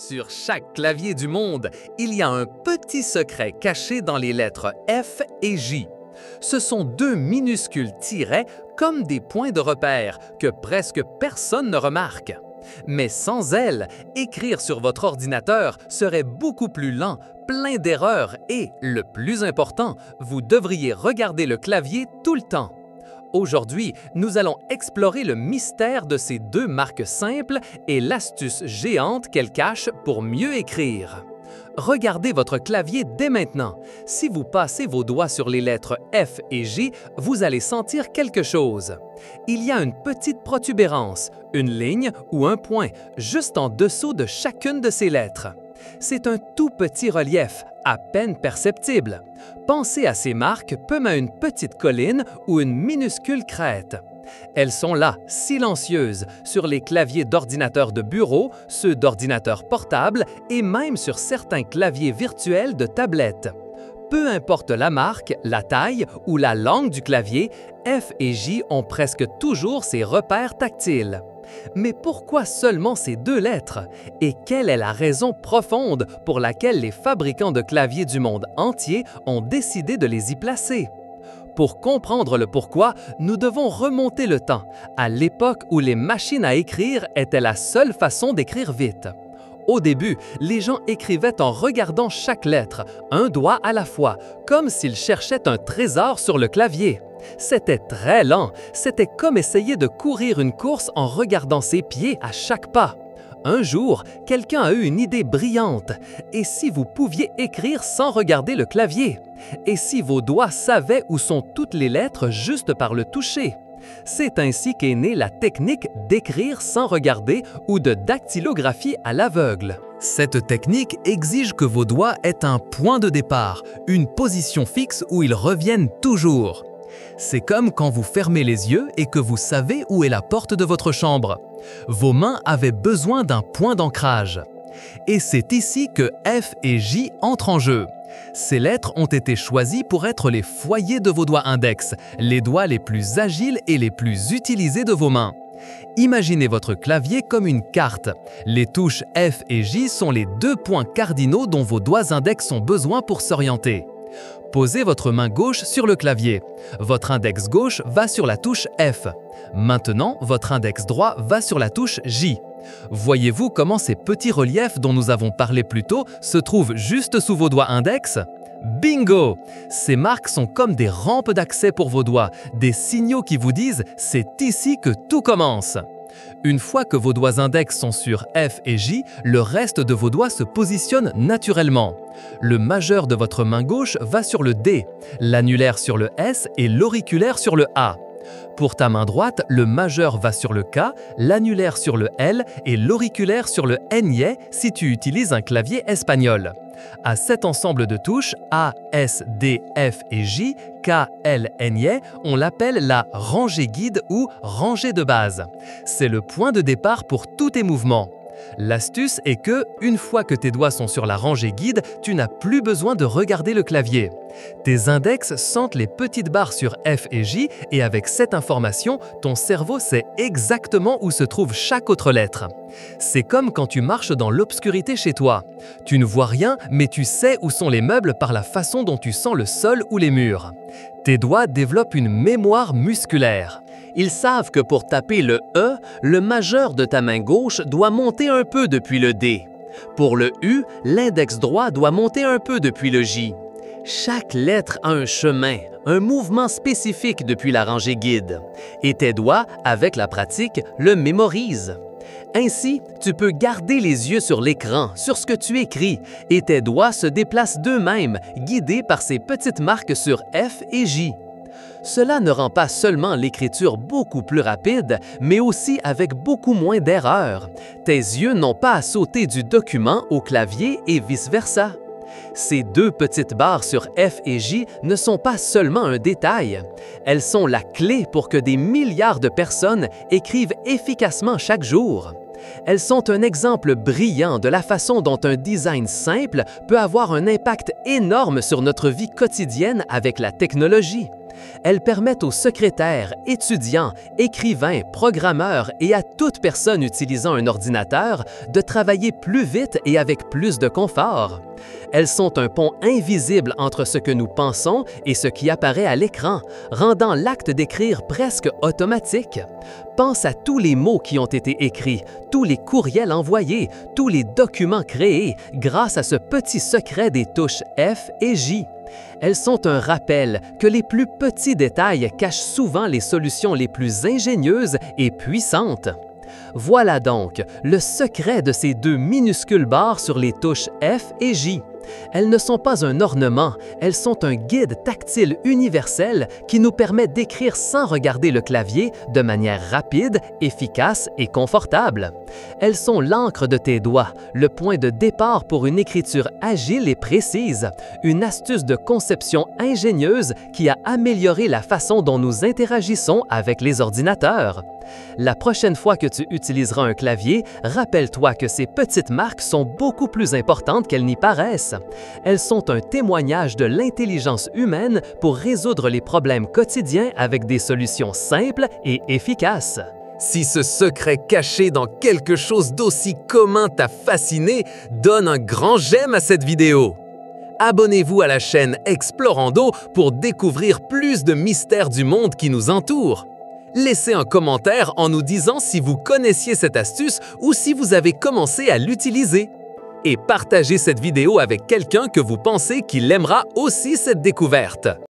Sur chaque clavier du monde, il y a un petit secret caché dans les lettres F et J. Ce sont deux minuscules tirets comme des points de repère que presque personne ne remarque. Mais sans elles, écrire sur votre ordinateur serait beaucoup plus lent, plein d'erreurs et, le plus important, vous devriez regarder le clavier tout le temps. Aujourd'hui, nous allons explorer le mystère de ces deux marques simples et l'astuce géante qu'elles cachent pour mieux écrire. Regardez votre clavier dès maintenant. Si vous passez vos doigts sur les lettres F et J, vous allez sentir quelque chose. Il y a une petite protubérance, une ligne ou un point, juste en dessous de chacune de ces lettres. C'est un tout petit relief, à peine perceptible. Pensez à ces marques comme à une petite colline ou une minuscule crête. Elles sont là, silencieuses, sur les claviers d'ordinateurs de bureau, ceux d'ordinateurs portables et même sur certains claviers virtuels de tablettes. Peu importe la marque, la taille ou la langue du clavier, F et J ont presque toujours ces repères tactiles. Mais pourquoi seulement ces deux lettres? Et quelle est la raison profonde pour laquelle les fabricants de claviers du monde entier ont décidé de les y placer? Pour comprendre le pourquoi, nous devons remonter le temps, à l'époque où les machines à écrire étaient la seule façon d'écrire vite. Au début, les gens écrivaient en regardant chaque lettre, un doigt à la fois, comme s'ils cherchaient un trésor sur le clavier. C'était très lent, c'était comme essayer de courir une course en regardant ses pieds à chaque pas. Un jour, quelqu'un a eu une idée brillante. Et si vous pouviez écrire sans regarder le clavier? Et si vos doigts savaient où sont toutes les lettres juste par le toucher? C'est ainsi qu'est née la technique d'écrire sans regarder ou de dactylographie à l'aveugle. Cette technique exige que vos doigts aient un point de départ, une position fixe où ils reviennent toujours. C'est comme quand vous fermez les yeux et que vous savez où est la porte de votre chambre. Vos mains avaient besoin d'un point d'ancrage. Et c'est ici que F et J entrent en jeu. Ces lettres ont été choisies pour être les foyers de vos doigts index, les doigts les plus agiles et les plus utilisés de vos mains. Imaginez votre clavier comme une carte. Les touches F et J sont les deux points cardinaux dont vos doigts index ont besoin pour s'orienter. Posez votre main gauche sur le clavier. Votre index gauche va sur la touche F. Maintenant, votre index droit va sur la touche J. Voyez-vous comment ces petits reliefs dont nous avons parlé plus tôt se trouvent juste sous vos doigts index? Bingo! Ces marques sont comme des rampes d'accès pour vos doigts, des signaux qui vous disent « c'est ici que tout commence ». Une fois que vos doigts index sont sur F et J, le reste de vos doigts se positionne naturellement. Le majeur de votre main gauche va sur le D, l'annulaire sur le S et l'auriculaire sur le A. Pour ta main droite, le majeur va sur le K, l'annulaire sur le L et l'auriculaire sur le Ñ si tu utilises un clavier espagnol. À cet ensemble de touches A, S, D, F et J, K, L, Ñ, on l'appelle la rangée guide ou rangée de base. C'est le point de départ pour tous tes mouvements. L'astuce est que, une fois que tes doigts sont sur la rangée guide, tu n'as plus besoin de regarder le clavier. Tes index sentent les petites barres sur F et J et avec cette information, ton cerveau sait exactement où se trouve chaque autre lettre. C'est comme quand tu marches dans l'obscurité chez toi. Tu ne vois rien, mais tu sais où sont les meubles par la façon dont tu sens le sol ou les murs. Tes doigts développent une mémoire musculaire. Ils savent que pour taper le E, le majeur de ta main gauche doit monter un peu depuis le D. Pour le U, l'index droit doit monter un peu depuis le J. Chaque lettre a un chemin, un mouvement spécifique depuis la rangée guide. Et tes doigts, avec la pratique, le mémorisent. Ainsi, tu peux garder les yeux sur l'écran, sur ce que tu écris, et tes doigts se déplacent d'eux-mêmes, guidés par ces petites marques sur F et J. Cela ne rend pas seulement l'écriture beaucoup plus rapide, mais aussi avec beaucoup moins d'erreurs. Tes yeux n'ont pas à sauter du document au clavier et vice-versa. Ces deux petites barres sur F et J ne sont pas seulement un détail. Elles sont la clé pour que des milliards de personnes écrivent efficacement chaque jour. Elles sont un exemple brillant de la façon dont un design simple peut avoir un impact énorme sur notre vie quotidienne avec la technologie. Elles permettent aux secrétaires, étudiants, écrivains, programmeurs et à toute personne utilisant un ordinateur de travailler plus vite et avec plus de confort. Elles sont un pont invisible entre ce que nous pensons et ce qui apparaît à l'écran, rendant l'acte d'écrire presque automatique. Pense à tous les mots qui ont été écrits, tous les courriels envoyés, tous les documents créés grâce à ce petit secret des touches F et J. Elles sont un rappel que les plus petits détails cachent souvent les solutions les plus ingénieuses et puissantes. Voilà donc le secret de ces deux minuscules barres sur les touches F et J. Elles ne sont pas un ornement, elles sont un guide tactile universel qui nous permet d'écrire sans regarder le clavier de manière rapide, efficace et confortable. Elles sont l'encre de tes doigts, le point de départ pour une écriture agile et précise, une astuce de conception ingénieuse qui a amélioré la façon dont nous interagissons avec les ordinateurs. La prochaine fois que tu utiliseras un clavier, rappelle-toi que ces petites marques sont beaucoup plus importantes qu'elles n'y paraissent. Elles sont un témoignage de l'intelligence humaine pour résoudre les problèmes quotidiens avec des solutions simples et efficaces. Si ce secret caché dans quelque chose d'aussi commun t'a fasciné, donne un grand j'aime à cette vidéo. Abonnez-vous à la chaîne Explorando pour découvrir plus de mystères du monde qui nous entoure. Laissez un commentaire en nous disant si vous connaissiez cette astuce ou si vous avez commencé à l'utiliser. Et partagez cette vidéo avec quelqu'un que vous pensez qu'il aimera aussi cette découverte.